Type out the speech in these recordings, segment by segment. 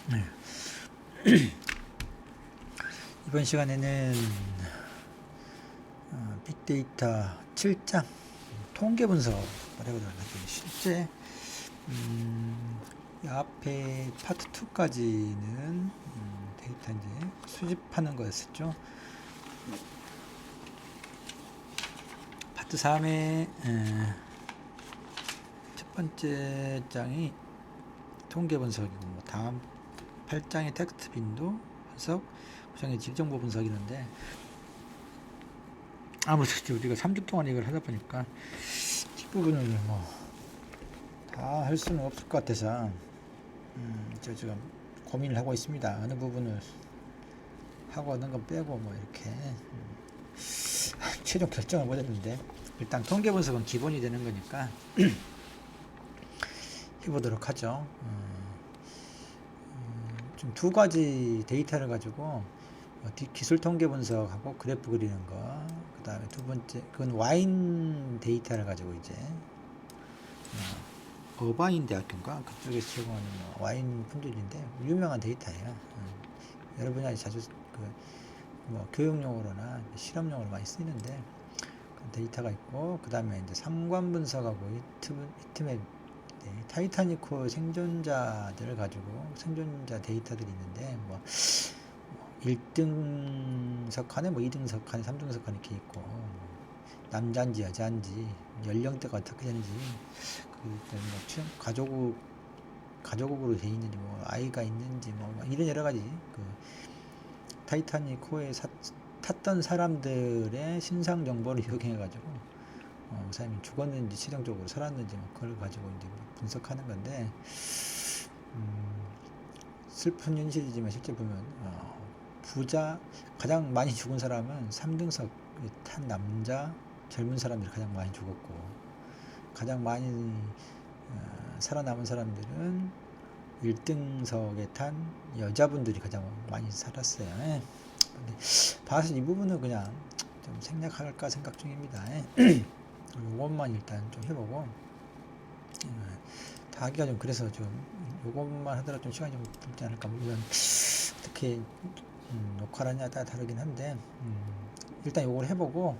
네. 이번 시간에는 빅데이터 7장 통계 분석을 해보도록 하죠. 실제 이 앞에 파트 2까지는 데이터 이제 수집하는 거였었죠. 파트 3의 첫 번째 장이 통계 분석이고, 다음 8장의 텍스트 빈도 분석, 9장의 질정보 분석이는데, 아무래도 우리가 3주 동안 이걸 하다 보니까 뒷부분을 다 할 수는 없을 것 같아서 저 지금 고민을 하고 있습니다. 어느 부분을 하고 어느 건 빼고 이렇게 최종 결정을 못했는데, 일단 통계 분석은 기본이 되는 거니까 해보도록 하죠. 좀 두 가지 데이터를 가지고 기술 통계 분석하고 그래프 그리는 거, 그 다음에 두 번째 그건 와인 데이터를 가지고 이제 어바인 대학교인가 그쪽에서 제공하는 와인 품질인데 유명한 데이터예요. 여러 분야에 자주 교육용으로나 실험용으로 많이 쓰이는데 그런 데이터가 있고, 그 다음에 이제 상관 분석하고 히트맵 타이타닉호 생존자들을 가지고 생존자 데이터들이 있는데 1등석 칸에 2등석 칸에 3등석 칸에 이렇게 있고, 남자인지 여자인지 연령대가 어떻게 되는지, 가족으로 돼 있는지, 아이가 있는지, 이런 여러 가지 타이타닉호에 탔던 사람들의 신상 정보를 이용해 가지고 그 사람이 죽었는지 최종적으로 살았는지 그걸 가지고 이제 분석하는 건데, 슬픈 현실이지만 실제 보면 가장 많이 죽은 사람은 3등석 탄 남자 젊은 사람들이 가장 많이 죽었고, 가장 많이 살아남은 사람들은 1등석에 탄 여자분들이 가장 많이 살았어요. 근데 봐서 이 부분은 그냥 좀 생략할까 생각 중입니다. 요것만 일단 좀 해보고, 다 하기가 좀 그래서 좀 요것만 하더라도 좀 시간이 좀 들지 않을까. 물론 어떻게 녹화를 하냐에 따라 다르긴 한데, 일단 요걸 해보고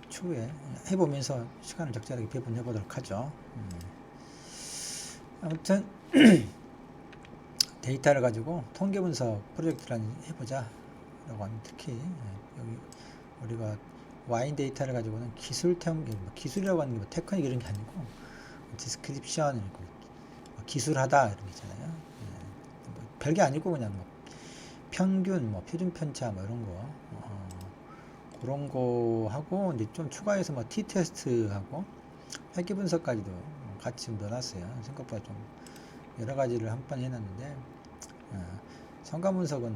추후에 해보면서 시간을 적절하게 배분해 보도록 하죠. 아무튼 데이터를 가지고 통계 분석 프로젝트를 해보자 라고 하면, 특히 여기 우리가 와인 데이터를 가지고는 기술이라고 하는 게 테크닉 이런 게 아니고 디스크립션, 기술하다 이런 게 있잖아요. 별게 아니고 그냥 평균, 표준 편차 이런 거, 그런 거 하고 이제 좀 추가해서 t-테스트하고 회귀 분석까지도 같이 넣어놨어요. 생각보다 좀 여러 가지를 한 번 해놨는데, 성감 분석은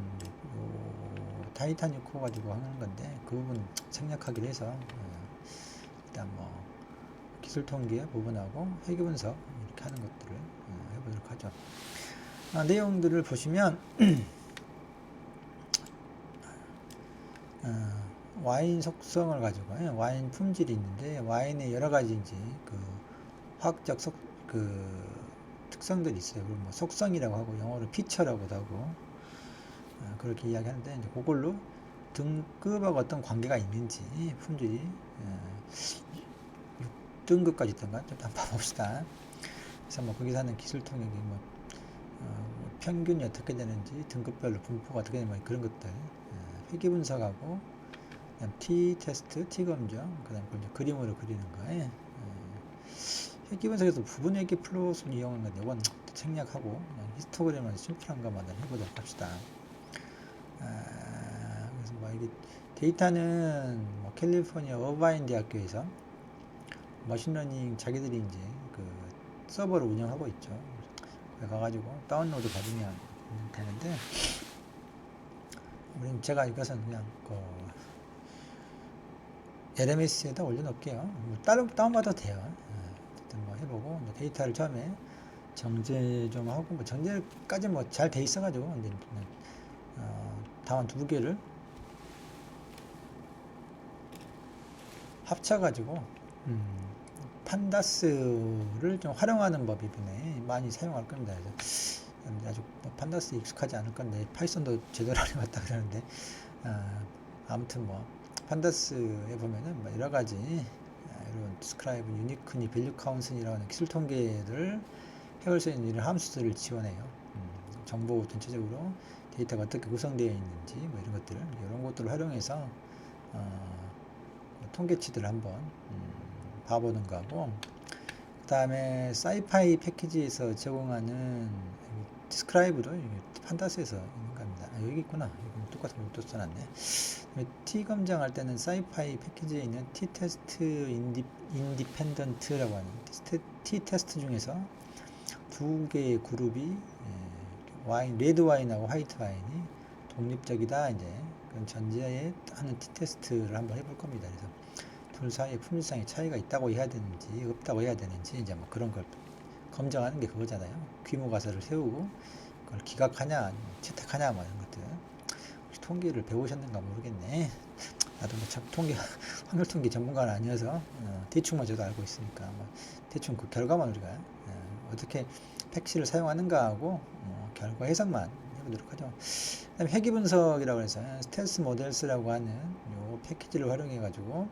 타이타닉 코 가지고 하는 건데 그 부분 생략하기로 해서 일단 기술 통계 부분하고 회귀 분석 이렇게 하는 것들을 해보도록 하죠. 내용들을 보시면 와인 속성을 가지고 와인 품질이 있는데, 와인의 여러 가지 이제 화학적 특성들이 있어요. 그리고 속성이라고 하고 영어로 피처라고도 하고 그렇게 이야기하는데, 이제 그걸로 등급하고 어떤 관계가 있는지, 품질이 6등급까지 있던가 좀 한번 봐봅시다. 그래서 거기서 하는 기술 통역이 평균이 어떻게 되는지, 등급별로 분포가 어떻게 되는지 그런 것들 회귀 분석하고, 그다음 t-테스트, t-검정, 그 다음 그림으로 그리는 거에 회귀 분석에서 부분 회귀 플롯을 이용하는 건데 이건 생략하고 그냥 히스토그램을 심플한 것만 해보도록 합시다. 그래서 이게 데이터는 캘리포니아 어바인 대학교에서 머신러닝 자기들이 이제 서버를 운영하고 있죠. 가가지고 다운로드 받으면 되는데, 제가 이것은 그냥 LMS에다 올려놓을게요. 다운받아도 돼요. 어쨌든 해보고, 데이터를 처음에 정제 좀 하고, 정제까지 잘 돼 있어가지고, 이제 다운 두 개를 합쳐가지고 판다스를 좀 활용하는 법이 이번에 많이 사용할 겁니다. 그래서 그런데 아직 뭐 판다스 익숙하지 않을 건데 파이썬도 제대로 안 해봤다 그러는데 아무튼 뭐 판다스에 보면은 뭐 여러 가지 이런 디스크라이브 유니크니 밸류 카운슨이라고 하는 기술 통계를 해올 수 있는 이런 함수들을 지원해요. 정보 전체적으로 데이터가 어떻게 구성되어 있는지 뭐 이런 것들 이런 것들을 활용해서 통계치들을 한번 봐보는 거고, 그 다음에 사이파이 패키지에서 제공하는 디스크라이브도 판다스에서 있는 겁니다. 여기 있구나. 여기 똑같은 걸 또 써놨네. T 검정할 때는 사이파이 패키지에 있는 T 테스트 인디펜던트라고 하는 T 테스트 중에서 두 개의 그룹이 와인, 레드 와인하고 화이트 와인이 독립적이다, 이제 그런 전제에 하는 T 테스트를 한번 해볼 겁니다. 그래서 둘 사이에 품질상의 차이가 있다고 해야 되는지 없다고 해야 되는지 이제 뭐 그런 걸 검증하는 게 그거잖아요. 규모 가설을 세우고 그걸 기각하냐 채택하냐 뭐 이런 것들. 혹시 통계를 배우셨는가 모르겠네. 나도 뭐 참 확률 통계 전문가는 아니어서 대충만 저도 알고 있으니까 뭐 대충 그 결과만 우리가 어떻게 팩시를 사용하는가 하고 결과 해석만 해보도록 하죠. 그다음에 회귀 분석이라고 해서 스텔스 모델스라고 하는 요 패키지를 활용해 가지고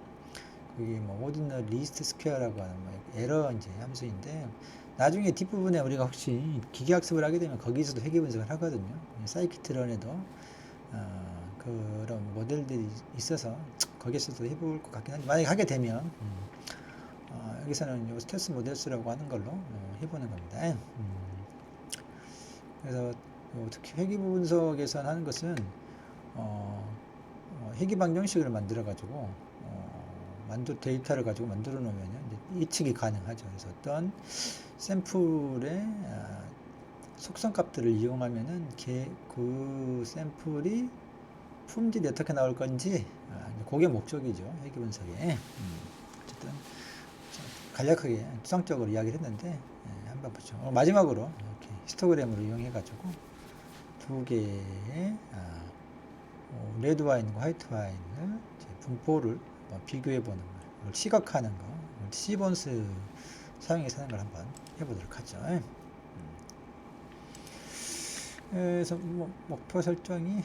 그게 뭐 오디너 리스트 스퀘어라고 하는 뭐 에러 이제 함수인데, 나중에 뒷부분에 우리가 혹시 기계학습을 하게 되면 거기서도 회귀 분석을 하거든요. 사이키트런에도 그런 모델들이 있어서 거기서도 해볼 것 같긴 한데, 만약에 하게 되면 여기서는 요 스텔스 모델스라고 하는 걸로 해보는 겁니다. 그래서 특히 회귀 분석에서 하는 것은 회귀 방정식을 만들어 가지고 데이터를 가지고 만들어 놓으면 예측이 가능하죠. 그래서 어떤 샘플의 속성 값들을 이용하면은 그 샘플이 품질이 어떻게 나올 건지 그게 목적이죠. 회귀 분석에. 어쨌든 간략하게 추상적으로 이야기를 했는데 한번 보죠. 마지막으로 이렇게 히스토그램으로 이용해 가지고 두 개의 레드 와인과 화이트 와인을 분포를 비교해 보는 걸 시각하는 거, 시본스 사용해서 하는 걸 한번 해보도록 하죠. 그래서 목표 설정이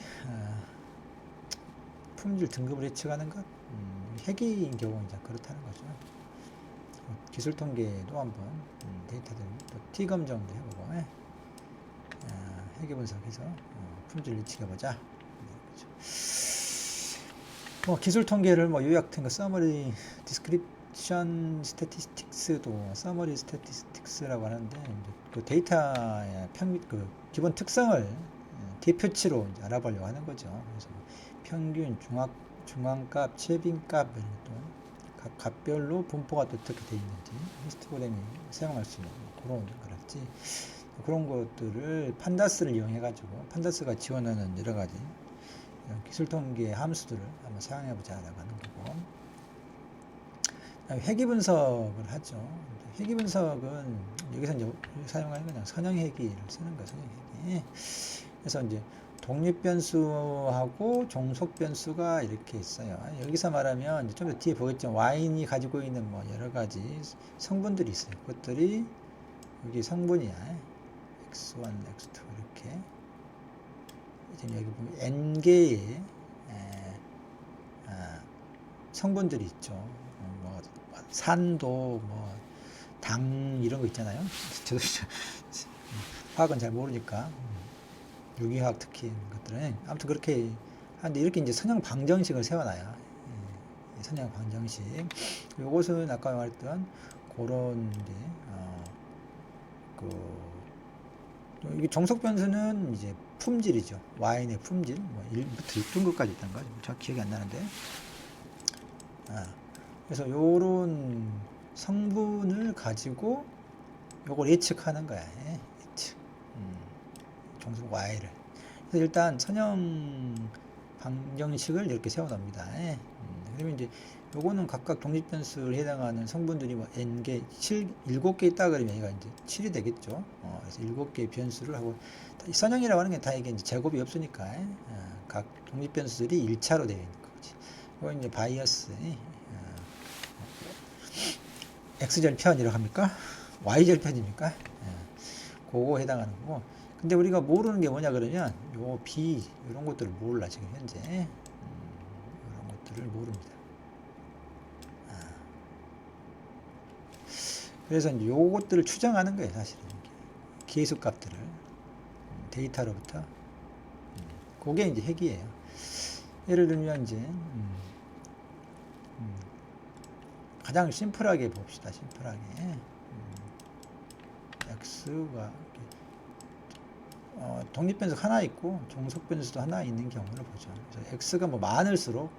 품질 등급을 예측하는 것, 회귀인 경우 이제 그렇다는 거죠. 기술 통계도 한번 데이터들 또 T 검정도 해보고 회귀 분석해서 품질 예측해보자. 기술 통계를 요약된 거 서머리 디스크립션 스태티스틱스도 서머리 스태티스틱스라고 하는데, 그 데이터의 그 기본 특성을 대표치로 이제 알아보려고 하는 거죠. 그래서 평균, 중앙값, 최빈값 이런 것도 각 값별로 분포가 또 어떻게 되어 있는지 히스토그램이 사용할 수 있는 그런 거랄지 그런 것들을 판다스를 이용해 가지고 판다스가 지원하는 여러 가지 기술 통계 함수들을 한번 사용해 보자라고 하는 거고, 회귀 분석을 하죠. 회귀 분석은 여기서 이제 사용하는 그냥 선형 회귀를 쓰는 거예요. 선형 회귀. 그래서 이제 독립 변수하고 종속 변수가 이렇게 있어요. 여기서 말하면 좀 더 뒤에 보겠지만 와인이 가지고 있는 여러 가지 성분들이 있어요. 그것들이 여기 성분이야. x1, x2 이렇게. 지금 여기 보면 n개의 성분들이 있죠. 산도 당 이런 거 있잖아요. 저도 화학은 잘 모르니까 유기화학 특히 것들은 아무튼 그렇게 하는데, 이렇게 이제 선형 방정식을 세워놔요. 선형 방정식. 요것은 아까 말했던 그런 이제 이게 정석 변수는 이제 품질이죠. 와인의 품질, 1부터 6등급까지 있던 거, 정확히 기억이 안 나는데. 그래서 요런 성분을 가지고 요걸 예측하는 거야. 예측. 정석 Y를. 그래서 일단 선형 방정식을 이렇게 세워놓습니다. 그러면 이제 요거는 각각 독립 변수를 해당하는 성분들이 n개, 7개 있다 그러면 얘가 이제 7이 되겠죠. 그래서 7개의 변수를 하고, 선형이라고 하는 게 다 이게 이제 제곱이 없으니까 각 독립 변수들이 1차로 되어 있는 거지. 이거 이제 바이어스, x절편이라고 합니까? y절편입니까? 그거 해당하는 거고, 근데 우리가 모르는 게 뭐냐 그러면 요 B 이런 것들을 몰라 지금 현재 이런 것들을 모릅니다. 그래서 이제 요것들을 추정하는 거예요 사실은 계수 값들을 데이터로부터 그게 이제 핵이에요. 예를 들면 이제 가장 심플하게 봅시다. 심플하게 x가 독립변수 하나 있고 종속변수도 하나 있는 경우를 보죠. 그래서 x가 뭐 많을수록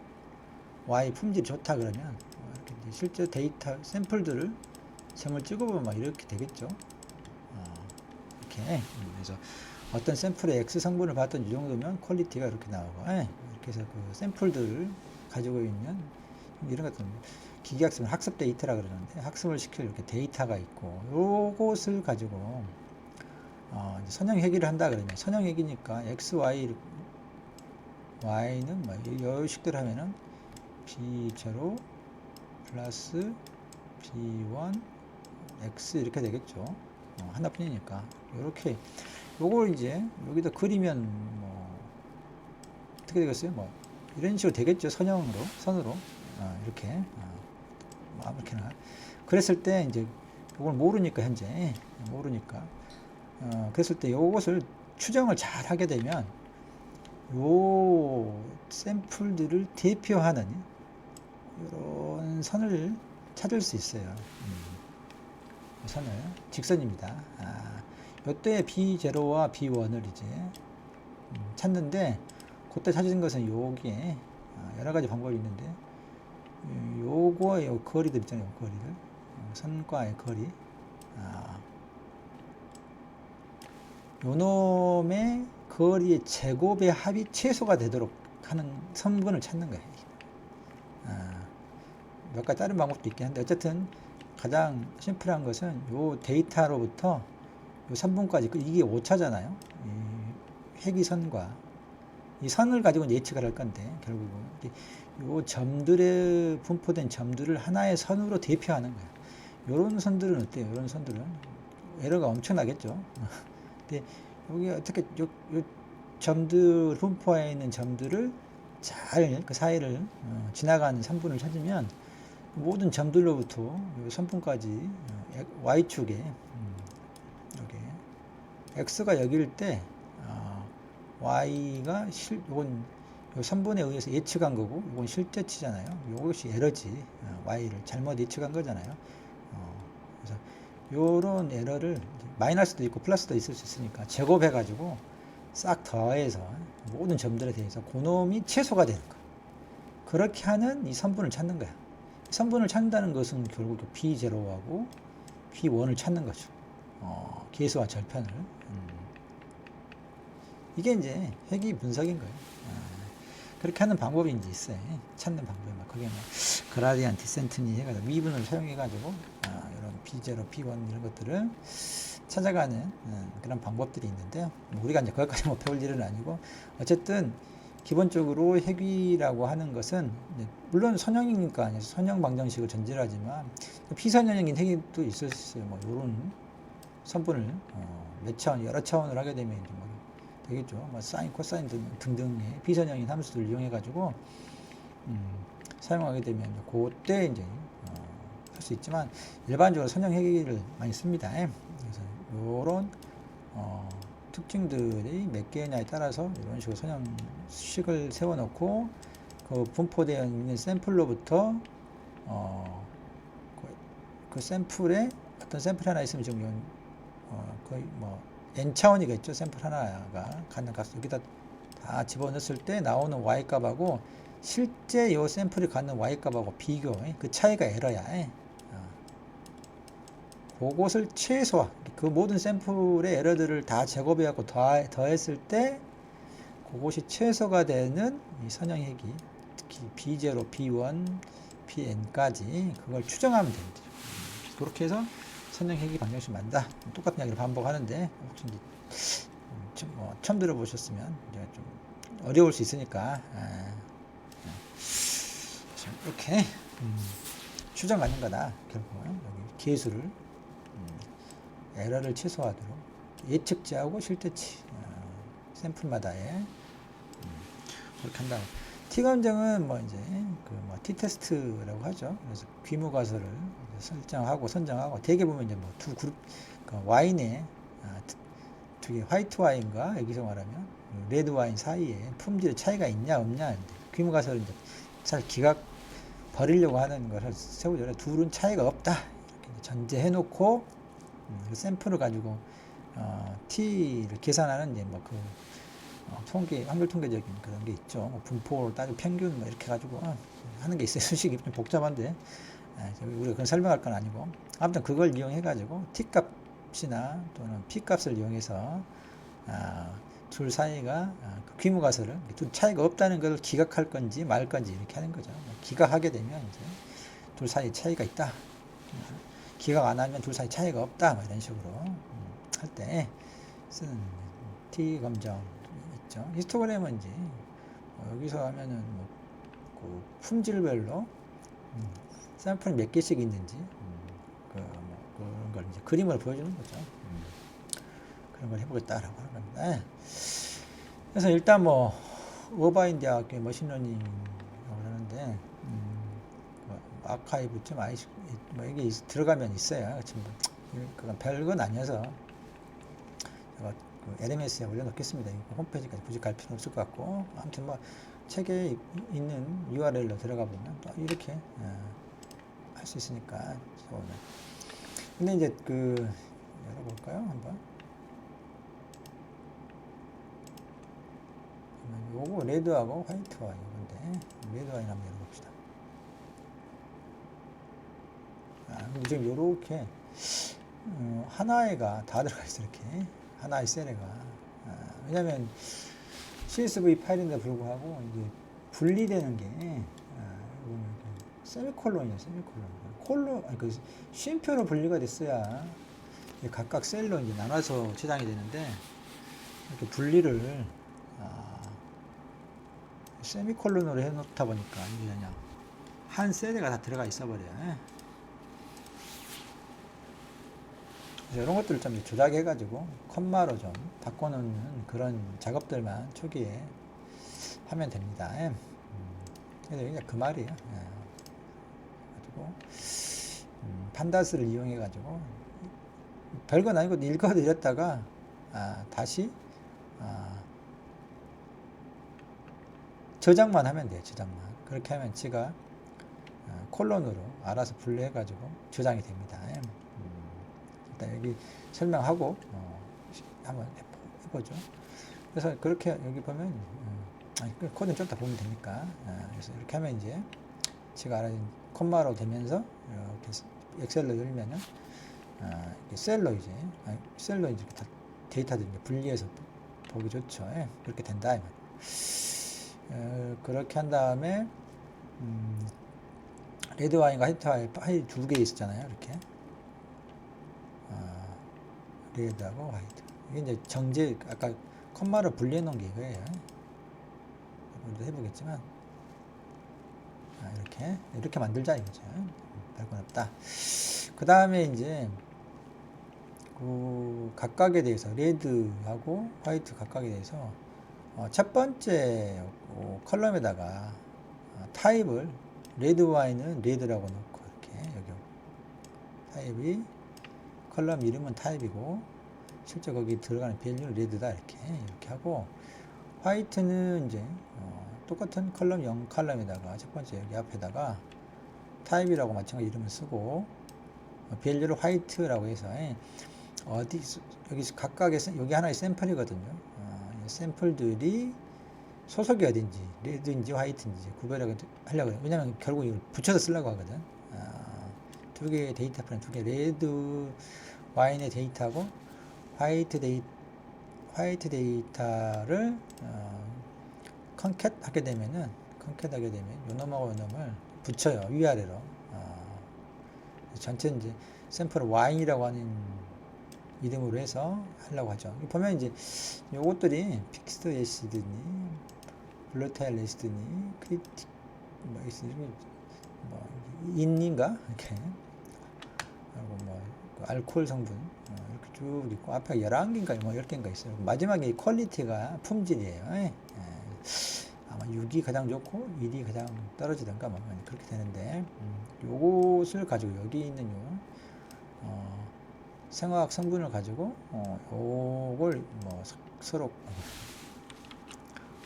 y 품질이 좋다 그러면 이렇게 실제 데이터 샘플들을 점을 찍어보면 막 이렇게 되겠죠. 이렇게 그래서 어떤 샘플의 x 성분을 봤던 이 정도면 퀄리티가 이렇게 나오고 이렇게 해서 그 샘플들을 가지고 있는 이런 것들 기계학습은 학습 데이터라 그러는데 학습을 시킬 이렇게 데이터가 있고 요것을 가지고 선형 회귀를 한다 그러면 선형 회귀니까 x, y는 뭐 이런 식대로 하면은 b0 플러스 b1 x 이렇게 되겠죠. 하나뿐이니까 이렇게 요걸 이제 여기다 그리면 뭐 어떻게 되겠어요? 뭐 이런 식으로 되겠죠. 선으로 이렇게 뭐 아무렇게나 그랬을 때 이제 이걸 모르니까 현재 모르니까 그랬을 때 요것을 추정을 잘 하게 되면 요 샘플들을 대표하는 이런 선을 찾을 수 있어요. 선을 직선입니다. 요때 B0와 B1을 이제 찾는데 그때 찾은 것은 요게 여러 가지 방법이 있는데 요거의 요 거리들 있잖아요. 거리들 선과의 거리 요놈의 거리의 제곱의 합이 최소가 되도록 하는 성분을 찾는 거예요. 몇 가지 다른 방법도 있긴 한데 어쨌든 가장 심플한 것은 요 데이터로부터 요 3분까지 이게 오차잖아요. 이 회귀선과 이 선을 가지고 예측을 할 건데 결국은 요 점들의 분포된 점들을 하나의 선으로 대표하는 거예요. 요런 선들은 어때요? 요런 선들은 에러가 엄청나겠죠. 근데 여기 어떻게 요 점들 분포에 있는 점들을 잘 그 사이를 지나가는 3분을 찾으면 모든 점들로부터 요 선분까지 y축에 여기 x가 여기일 때 y가 요건 요 3분에 의해서 예측한 거고 이건 실제치잖아요. 이것이 에러지. y를 잘못 예측한 거잖아요. 그래서 요런 에러를 마이너스도 있고 플러스도 있을 수 있으니까 제곱해 가지고 싹 더해서 모든 점들에 대해서 그놈이 최소가 되는 거야. 그렇게 하는 이 선분을 찾는 거야. 선분을 찾는다는 것은 결국 B0하고 B1을 찾는 거죠. 계수와 절편을. 이게 이제 회귀 분석인 거예요. 그렇게 하는 방법이 이제 있어요. 찾는 방법이 막 그게 뭐 그라디안 디센트니 해가지고 미분을 사용해가지고 이런 B0, B1 이런 것들을 찾아가는 그런 방법들이 있는데요. 우리가 이제 거기까지 뭐 배울 일은 아니고 어쨌든 기본적으로 회귀라고 하는 것은 물론 선형이니까 선형 방정식을 전제하지만 비선형인 회귀도 있을 수 있어요. 뭐 이런 선분을 몇 차원, 여러 차원을 하게 되면 이제 뭐 되겠죠. 뭐 사인, 코사인 등등의 비선형인 함수들을 이용해 가지고 사용하게 되면 그때 이제 할 수 있지만 일반적으로 선형 회귀를 많이 씁니다. 그래서 이런 특징들이 몇 개냐에 따라서 이런 식으로 선형식을 세워놓고 그 분포되어 있는 샘플로부터 그 샘플에 어떤 샘플 하나 있으면 지금 거의 뭐 n 차원이겠죠. 샘플 하나가 갖는 값 여기다 다 집어넣었을 때 나오는 y 값하고 실제 이 샘플이 갖는 y 값하고 비교 그 차이가 에러야. 그것을 최소화 그 모든 샘플의 에러들을 다 제곱해 갖고 더했을 때 그것이 최소가 되는 이 선형 회귀 특히 B0, B1, Bn까지 그걸 추정하면 됩니다. 그렇게 해서 선형 회귀 방정식 만다. 똑같은 이야기를 반복하는데 혹시 이제 처음 들어보셨으면 이제 좀 어려울 수 있으니까 이렇게 추정하는 거다. 결국은 여기 계수를 에러를 최소화하도록 예측치하고 실제치 샘플마다의 그렇게 한다. T검정은 뭐 이제 뭐 T-테스트라고 하죠. 그래서 귀무가설을 설정하고 선정하고 대개 보면 이제 뭐 두 그룹 와인의 두 개 화이트 와인과 여기서 말하면 레드 와인 사이에 품질의 차이가 있냐 없냐 귀무가설을 이제 잘 기각 버리려고 하는 것을 세우죠. 둘은 차이가 없다 이렇게 전제해 놓고 샘플을 가지고 T를 계산하는 이제 뭐그 통계, 확률 통계적인 그런 게 있죠. 뭐 분포를 따지고 평균 뭐 이렇게 가지고 하는 게 있어요. 수식이 좀 복잡한데 우리가 그건 설명할 건 아니고 아무튼 그걸 이용해 가지고 T 값이나 또는 P 값을 이용해서 둘 사이가 그 귀무가설을 둘 차이가 없다는 걸 기각할 건지 말 건지 이렇게 하는 거죠. 기각하게 되면 이제 둘 사이 차이가 있다. 기각 안 하면 둘 사이 차이가 없다. 뭐 이런 식으로 할 때 쓰는 T 검정 있죠. 히스토그램은 이제 여기서 하면은 그 품질별로 샘플이 몇 개씩 있는지 그런 걸 이제 그림을 보여주는 거죠. 그런 걸 해보겠다라고 하는 겁니다. 그래서 일단 뭐 어바인 대학교의 머신러닝이라고 그러는데 아카이브 좀 뭐 이게 들어가면 있어요. 그건 별건 아니어서 제가 그 LMS에 올려놓겠습니다. 홈페이지까지 굳이 갈 필요는 없을 것 같고 아무튼 뭐 책에 있는 URL로 들어가 보면 또 이렇게 할 수 있으니까 좋네. 근데 이제 열어볼까요 한번. 요거 레드하고 화이트 와인 건데 레드 와인 한번 열어봅시다. 근데 지금 요렇게 하나에가 다 들어가 있어 이렇게 하나의 셀에가 왜냐면 CSV 파일인데 불구하고 이제 분리되는 게 세미콜론이에요. 세미콜론 아니 쉼표로 분리가 됐어야 각각 셀로 이제 나눠서 저장이 되는데 이렇게 분리를 세미콜론으로 해놓다 보니까 이게 그냥 한 셀에가 다 들어가 있어 버려요. 이런 것들을 좀 조작해 가지고 컴마로 좀 바꿔놓는 그런 작업들만 초기에 하면 됩니다. 그래서 그냥 그 말이에요. 가지고 판다스를 이용해 가지고 별건 아니고 읽어드렸다가 다시 저장만 하면 돼요. 저장만. 그렇게 하면 지가 콜론으로 알아서 분류해 가지고 저장이 됩니다. 일단 여기 설명하고 한번 해보죠. 그래서 그렇게 여기 보면 코드는 좀 더 보면 되니까 그래서 이렇게 하면 이제 제가 알아진 콤마로 되면서 이렇게 엑셀로 열면은 셀로 이제 데이터들 분리해서 보기 좋죠. 그렇게 된다. 그렇게 한 다음에 레드 와인과 화이트 와인 두 개 있었잖아요. 이렇게 레드하고 화이트. 이게 이제 정제 아까 컴마로 분리해 놓은 게 이거예요. 우리도 해보겠지만 이렇게 만들자 이거죠. 별건 없다. 그 다음에 이제 그 각각에 대해서 레드하고 화이트 각각에 대해서 첫 번째 컬럼에다가 타입을 레드 와인은 레드라고 놓고 이렇게 여기 타입이 컬럼 이름은 타입이고 실제 거기 들어가는 밸류는 레드다 이렇게 하고 화이트는 이제 똑같은 컬럼 0컬럼에다가 첫 번째 여기 앞에다가 타입이라고 마찬가지 이름을 쓰고 밸류를 화이트라고 해서 여기 각각의 여기 하나의 샘플이거든요. 샘플들이 소속이 어딘지 레드인지 화이트인지 구별하려고 해요. 왜냐면 결국 이걸 붙여서 쓰려고 하거든. 두 개의 데이터 프레임, 두 개 레드 와인의 데이터하고 화이트 데이터를 컨캣 하게 되면 요 놈하고 요 놈을 붙여요. 위아래로. 전체 이제 샘플을 와인이라고 하는 이름으로 해서 하려고 하죠. 보면 이제 요것들이 픽스드 애시드니 블루타일 애시드니 크리틱 인인가 이렇게 그리고 알코올 성분 이렇게 쭉 있고 앞에 11개인가 뭐 10개인가 있어요. 마지막에 이 퀄리티가 품질이에요. 아마 6이 가장 좋고 1이 가장 떨어지던가 뭐 그렇게 되는데 요것을 가지고 여기 있는 요 생화학 성분을 가지고 요걸 뭐 서로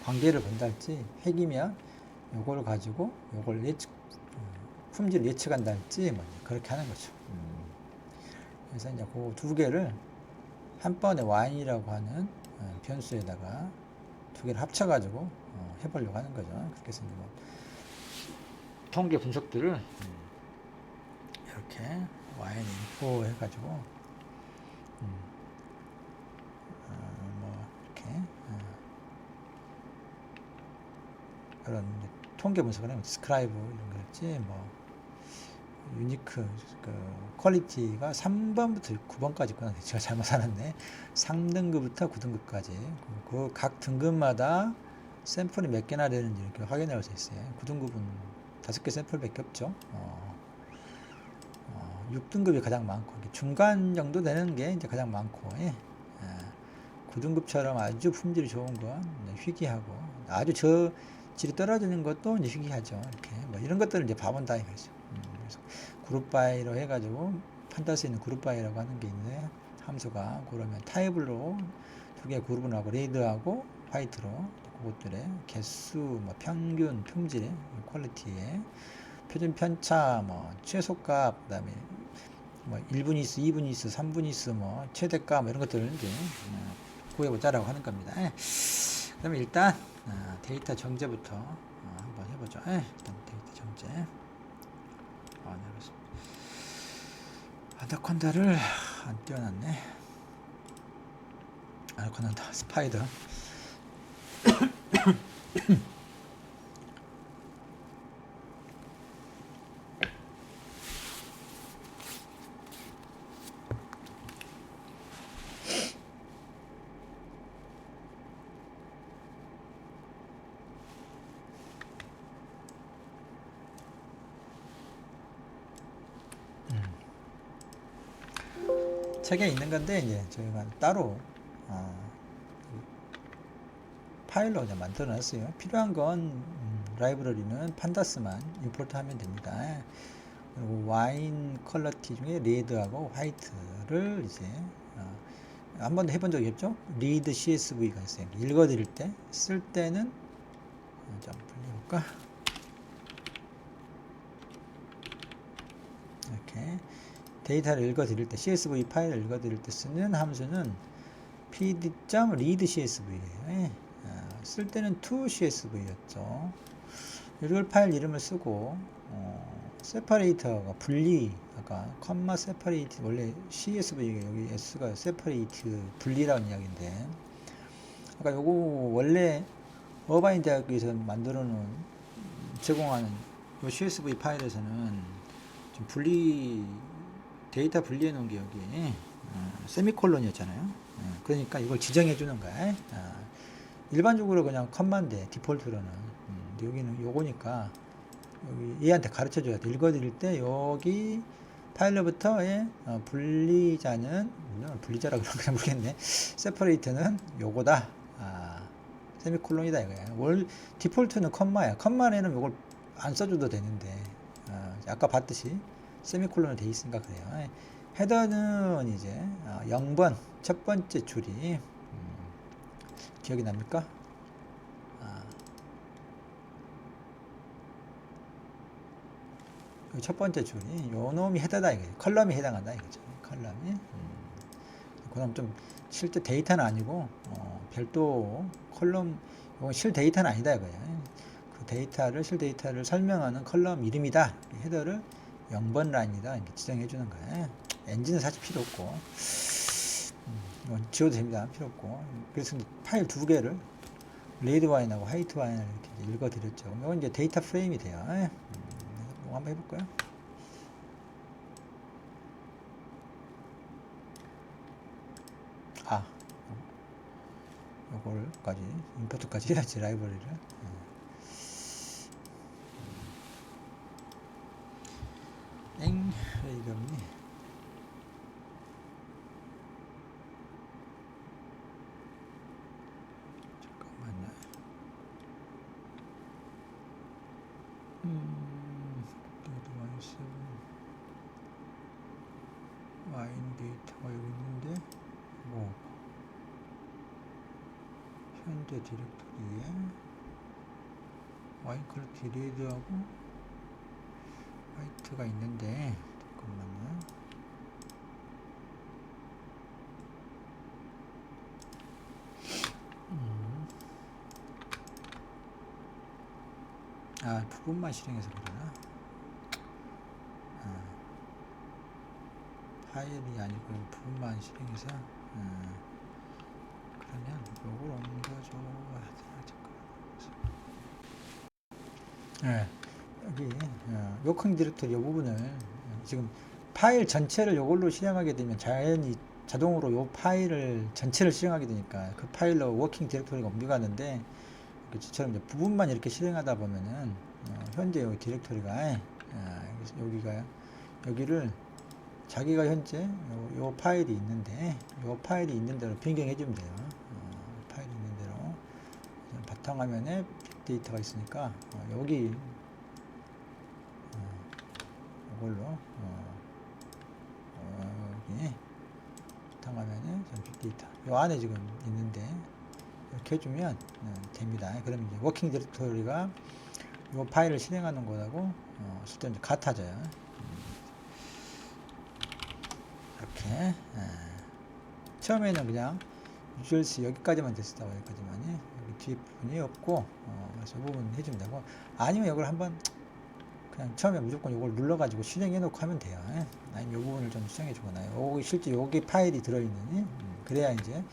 관계를 본달지 핵이면 요걸 가지고 요걸 예측 품질 예측한다 할지 뭐 그렇게 하는 거죠. 그래서 이제 그 두 개를 한 번에 와인이라고 하는 변수에다가 두 개를 합쳐가지고 해보려고 하는 거죠. 그렇게 해서 이제 뭐 통계 분석들을 이렇게 와인 인포 해가지고 뭐 이렇게 이런 통계 분석을 하면 스크라이브 이런 거였지 뭐 유니크 그 퀄리티가 3번부터 9번까지 있구나. 제가 잘못 알았네. 3등급부터 9등급까지 그 각 등급마다 샘플이 몇 개나 되는지 이렇게 확인할 수 있어요. 9등급은 5개 샘플밖에 없죠. 6등급이 가장 많고 중간 정도 되는 게 이제 가장 많고 9등급처럼 아주 품질이 좋은 건 희귀하고 아주 질이 떨어지는 것도 이제 희귀하죠. 이렇게 뭐 이런 것들을 이제 봐본다 이거죠. 그래서 그룹 바이로 해가지고 판단할 수 있는 그룹 바이라고 하는 게 있는데 함수가 그러면 타입으로 두 개 그룹을 하고 레이드하고 화이트로 그것들의 개수, 뭐 평균, 품질, 퀄리티에 표준 편차, 뭐 최소값, 그다음에 뭐 1분위수, 2분위수, 3분위수, 뭐 최대값 뭐 이런 것들을 이제 구해보자라고 하는 겁니다. 그러면 일단 데이터 정제부터 한번 해보죠. 일단 데이터 정제. 해보겠습니다. 아나콘다를 안 띄워놨네. 아나콘다 스파이더. 책에 있는 건데 이제 저희가 따로 파일로 그냥 만들어 놨어요. 필요한 건 라이브러리는 판다스만 임포트 하면 됩니다. 그리고 와인 컬러티 중에 레드하고 화이트를 이제 한 번도 해본 적이 없죠. 리드 CSV가 있어요. 읽어드릴 때 쓸 때는 좀 불려볼까 이렇게 데이터를 읽어드릴 때 CSV 파일을 읽어드릴 때 쓰는 함수는 pd.readcsv예요. 쓸 때는 toCSV였죠. 이걸 파일 이름을 쓰고 세퍼레이터가 분리 아까 컴마 세퍼레이트 원래 CSV 여기 S가 세퍼레이트 분리라는 이야기인데 아까 요거 원래 어바인 대학교에서 만들어 놓은 제공하는 요 CSV 파일에서는 좀 데이터 분리해 놓은 게 여기 세미콜론이었잖아요. 그러니까 이걸 지정해 주는 거야. 일반적으로 그냥 컴마인데 디폴트로는 여기는 요거니까 여기 얘한테 가르쳐 줘야 돼. 읽어드릴 때 여기 파일로부터의 분리자는 분리자라고 그런가 모르겠네. 세퍼레이트는 요거다. 세미콜론이다 이거야. 디폴트는 컴마야. 컴마에는 요걸 안 써줘도 되는데 아까 봤듯이 세미콜론으로 돼 있으니까 그래요. 헤더는 이제 0번 첫 번째 줄이 기억이 납니까? 첫 번째 줄이 요 놈이 헤더다 이거죠. 컬럼이 해당한다 이거죠. 컬럼이 그럼 좀 실제 데이터는 아니고 별도 컬럼 이건 실 데이터는 아니다 이거예요. 그 데이터를 실 데이터를 설명하는 컬럼 이름이다. 헤더를 0번 라인이다 이렇게 지정해 주는 거예요. 엔진은 사실 필요 없고 지워도 됩니다. 필요 없고 그래서 파일 두 개를 레드 와인하고 화이트 와인을 이렇게 읽어 드렸죠. 이건 이제 데이터 프레임이 돼요. 이거 한번 해볼까요? 요걸까지 임포트까지 해야지 라이브러리를. 이게 없니? 데이터가 여기 있는데 뭐 현재 디렉토리에 와인클래스 레드하고 화이트가 있는데 잠깐만요. 아, 부분만 실행해서 그러나? 파일이 아니고 부분만 실행해서 그러면 요걸 옮겨줘. 네, 여기 워킹 디렉터리 이 부분을 지금 파일 전체를 요걸로 실행하게 되면 자동으로 요 파일을 전체를 실행하게 되니까 그 파일로 워킹 디렉터리가 옮겨가는데 저처럼 이제 부분만 이렇게 실행하다 보면은 현재 여기 디렉터리가 여기를 자기가 현재 요 파일이 있는데 요 파일이 있는 대로 변경해 주면 돼요. 파일이 있는 대로 바탕화면에 빅데이터가 있으니까 여기 이걸로 여기 바탕화면에 빅데이터 요 안에 지금 있는데 이렇게 해주면 됩니다. 그러면 이제 워킹 디렉토리가 이 파일을 실행하는 거하고 실제 이제 같아져요. 이렇게 처음에는 그냥 유저스 여기까지만 됐었다고 여기까지만이 여기 뒤에 부분이 없고 그래서 이 부분 해주면 되고 아니면 이걸 한번 그냥 처음에 무조건 이걸 눌러가지고 실행해 놓고 하면 돼요. 아니면 이 부분을 좀 수정해 주거나 여기 실제 여기 파일이 들어있는 그래야 이제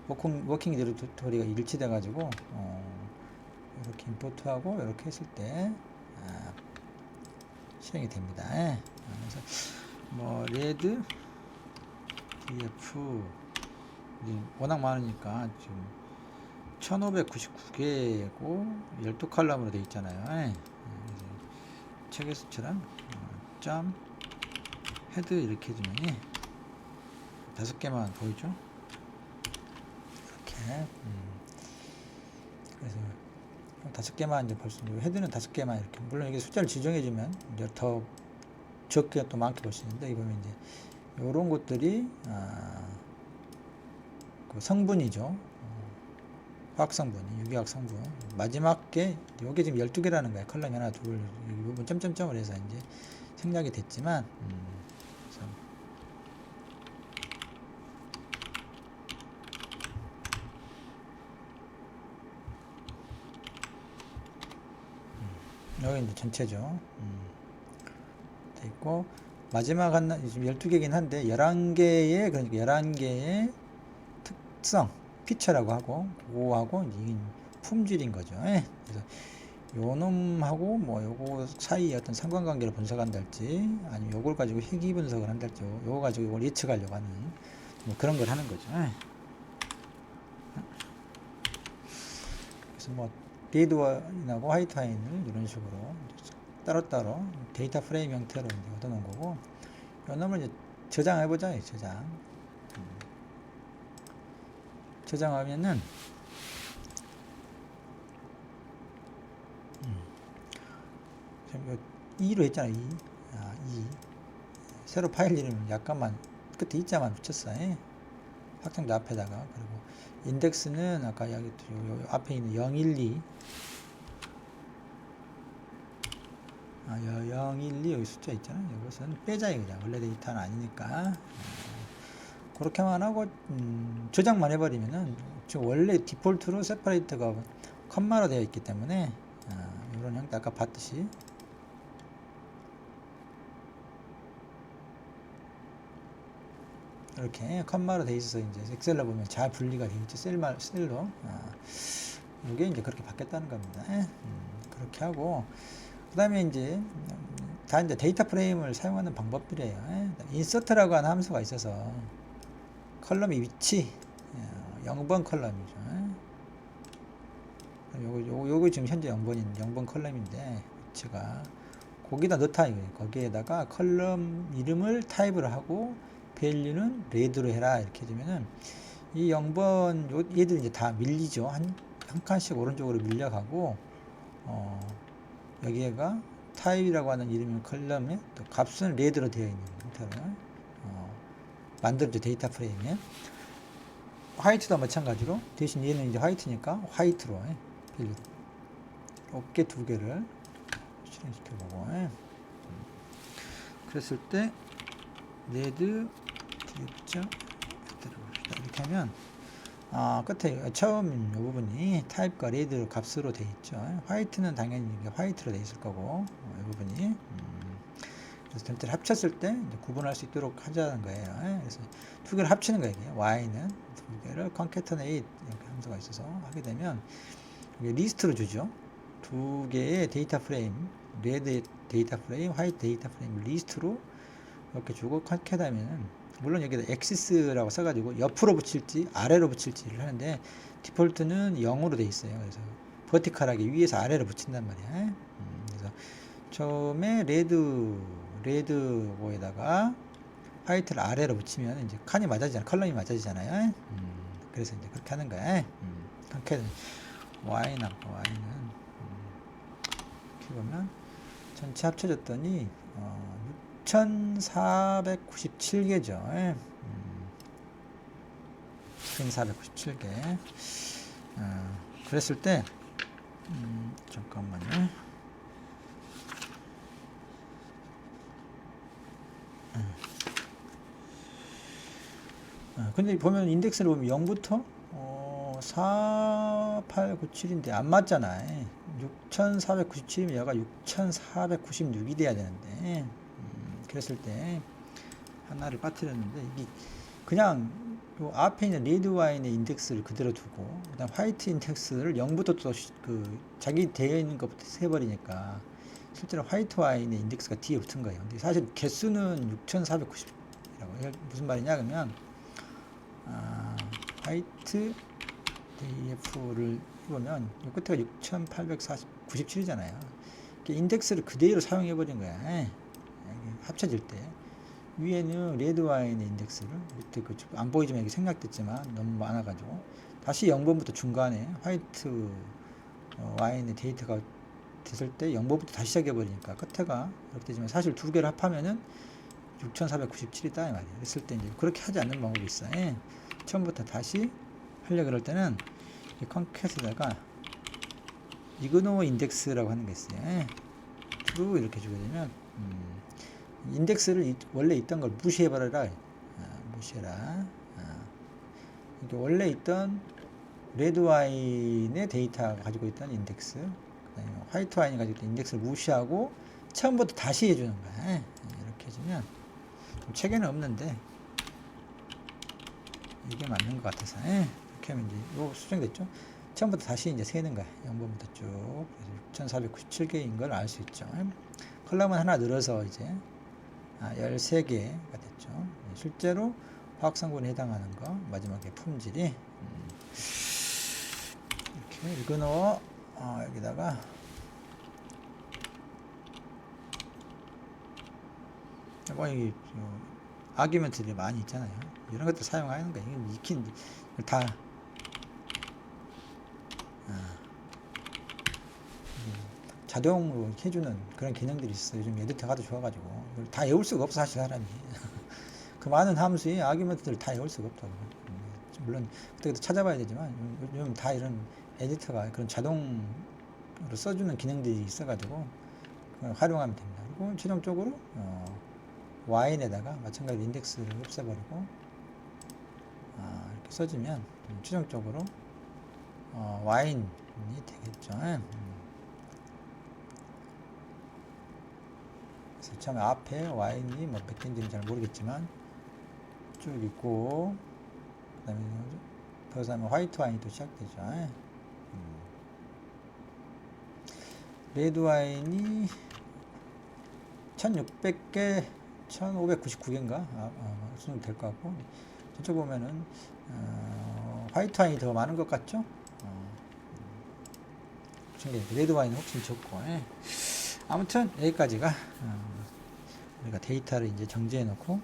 워킹 디렉토리가 일치돼 가지고 이렇게 임포트하고 이렇게 했을 때 실행이 됩니다. 그래서 뭐 레드 df 워낙 많으니까 지금 1599개고 12칼럼으로 되어 있잖아요. 책의 수처럼 점 헤드 이렇게 해주면 5개만 보이죠? 이렇게 그래서 5개만 이제 볼 수 있는데 헤드는 5개만 이렇게 물론 이게 숫자를 지정해주면 이제 더 적게 또 많게 볼 수 있는데 이거는 이제 요런 것들이 그 성분이죠. 화학 성분이 유기화학 성분 마지막 게 요게 지금 12개라는 거예요. 컬럼이 하나 둘 여기 부분 점점점을 해서 이제 생략이 됐지만 여기 이제 전체죠. 돼 있고 마지막 하나 지금 12개긴 한데 11개의 그러니까 11개의 특성 피처라고 하고 그거하고 이 품질인 거죠. 그래서 요 놈하고 뭐 요거 사이에 어떤 상관관계를 분석한달지 아니면 요걸 가지고 희귀 분석을 한달지 요거 가지고 이걸 예측하려고 하는 뭐 그런 걸 하는 거죠. 그래서 뭐 레드와인하고 화이트와인을 이런 식으로 따로따로 데이터 프레임 형태로 이제 얻어놓은 거고 요 놈을 이제 저장해보자. 저장하면은 2로 했잖아요. 2. 2. 새로 파일 이름 약간만 끝에 2자만 붙였어요. 확장자 앞에다가 그리고 인덱스는 아까 여기 요 앞에 있는 012 012 여기 숫자 있잖아요. 이것은 빼자요. 그냥 원래 데이터는 아니니까 그렇게만 하고 저장만 해버리면은 지금 원래 디폴트로 세퍼레이트가 컴마로 되어 있기 때문에 이런 형태 아까 봤듯이 이렇게 컴마로 되어 있어서 이제 엑셀로 보면 잘 분리가 되어 있죠. 셀로 이게 이제 그렇게 바뀌었다는 겁니다. 그렇게 하고 그 다음에 이제 다 이제 데이터 프레임을 사용하는 방법들이에요. 인서트라고 하는 함수가 있어서 컬럼의 위치 0번 컬럼이죠. 요거 지금 현재 0번 컬럼인데 위치가 거기다 넣다 이거예요. 거기에다가 컬럼 이름을 타입을 하고 밸류는 레드로 해라 이렇게 해주면은 이 0번 얘들 이제 다 밀리죠. 한 칸씩 오른쪽으로 밀려가고 여기에가 타입이라고 하는 이름의 컬럼에 또 값은 레드로 되어 있는 형태로 만들어져 데이터 프레임에. 화이트도 마찬가지로 대신 얘는 이제 화이트니까 화이트로 빌드. 어깨 두 개를 실행시켜보고 그랬을 때 레드 뒤에 이렇게 하면 끝에 처음 이 부분이 타입과 레드 값으로 돼 있죠. 화이트는 당연히 화이트로 돼 있을 거고 이 부분이 그래서 전체를 합쳤을 때 이제 구분할 수 있도록 하자는 거예요. 그래서 두 개를 합치는 거예요. y는 두 개를 concatenate 이렇게 함수가 있어서 하게 되면 리스트로 주죠. 두 개의 데이터 프레임, 레드 데이터 프레임, 화이트 데이터 프레임 리스트로 이렇게 주고 concate하면은 물론 여기다 엑시스라고 써가지고 옆으로 붙일지 아래로 붙일지를 하는데 디폴트는 0으로 돼 있어요. 그래서 버티컬하게 위에서 아래로 붙인단 말이야. 그래서 처음에 레드 거에다가 화이트를 아래로 붙이면 이제 칸이 맞아지잖아, 컬럼이 맞아지잖아요. 그래서 이제 그렇게 하는 거야. 그렇게 y는 이렇게 보면 전체 합쳐졌더니 6497개죠. 6497개. 그랬을 때 잠깐만요. 근데 보면 인덱스를 보면 0부터 4897인데 안 맞잖아. 6497이면 얘가 6496이 돼야 되는데 그랬을 때 하나를 빠뜨렸는데 이게 그냥 요 앞에 있는 레드 와인의 인덱스를 그대로 두고 그다음 화이트 인덱스를 0부터 또 그 자기 되어 있는 것부터 세버리니까 실제로 화이트 와인의 인덱스가 뒤에 붙은 거예요. 근데 사실 개수는 6490이라고. 무슨 말이냐 그러면 화이트 DF를 해보면 이 끝에가 6897이잖아요. 인덱스를 그대로 사용해버린 거야. 합쳐질 때. 위에는 레드 와인의 인덱스를 밑에 안 보이지만 이게 생략됐지만 너무 많아가지고 다시 0번부터 중간에 화이트 와인의 데이터가 됐을 때 0번부터 다시 시작해버리니까 끝에가 이렇게 되지만 사실 두 개를 합하면은 6497이다 이 말이에요. 그랬을 때 이제 그렇게 하지 않는 방법이 있어요. 처음부터 다시 하려 그럴 때는 이 컨캣에다가 이그노 인덱스라고 하는 게 있어요. true 이렇게 주게 되면 인덱스를 원래 있던 걸 무시해버려라. 무시해라. 이게 원래 있던 레드 와인의 데이터가 가지고 있던 인덱스, 그다음에 화이트 와인이 가지고 있던 인덱스를 무시하고 처음부터 다시 해주는 거야. 이렇게 해주면 책에는 없는데 이게 맞는 것 같아서 이렇게 하면 이제 이거 수정됐죠. 처음부터 다시 이제 세는 거야. 0번부터 쭉. 그래서 6497개인 걸 알 수 있죠. 컬럼은 하나 늘어서 이제 13개가 됐죠. 실제로 화학성분에 해당하는 거 마지막에 품질이 이렇게 이거 넣어 여기다가 이 아규멘트들이 많이 있잖아요. 이런 것들 사용하는 거예요. 익힌 다 자동으로 해주는 그런 기능들이 있어요. 요즘 에디터가 더 좋아가지고 이걸 다 외울 수가 없어 사실 사람이. 그 많은 함수의 아규멘트들을 다 외울 수가 없다고. 물론 그때 찾아봐야 되지만 요즘 다 이런 에디터가 그런 자동으로 써주는 기능들이 있어가지고 그걸 활용하면 됩니다. 그리고 최종적으로 와인에다가 마찬가지로 인덱스를 없애버리고 이렇게 써주면 최종적으로 와인이 되겠죠. 그래서 처음에 앞에 와인이 몇 개인지는 잘 모르겠지만 쭉 있고 그 다음에 더 하면 화이트 와인이 또 시작되죠. 레드 와인이 1600개 1599개인가 수능 될 것 같고 저쪽 보면은 화이트 와인이 더 많은 것 같죠? 레드 와인은 훨씬 적고 아무튼 여기까지가 우리가 데이터를 이제 정지해 놓고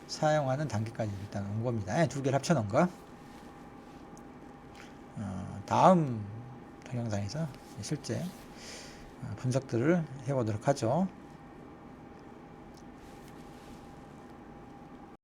사용하는 단계까지 일단 온 겁니다. 두 개를 합쳐 놓은 거. 다음 동영상에서 실제 분석들을 해보도록 하죠.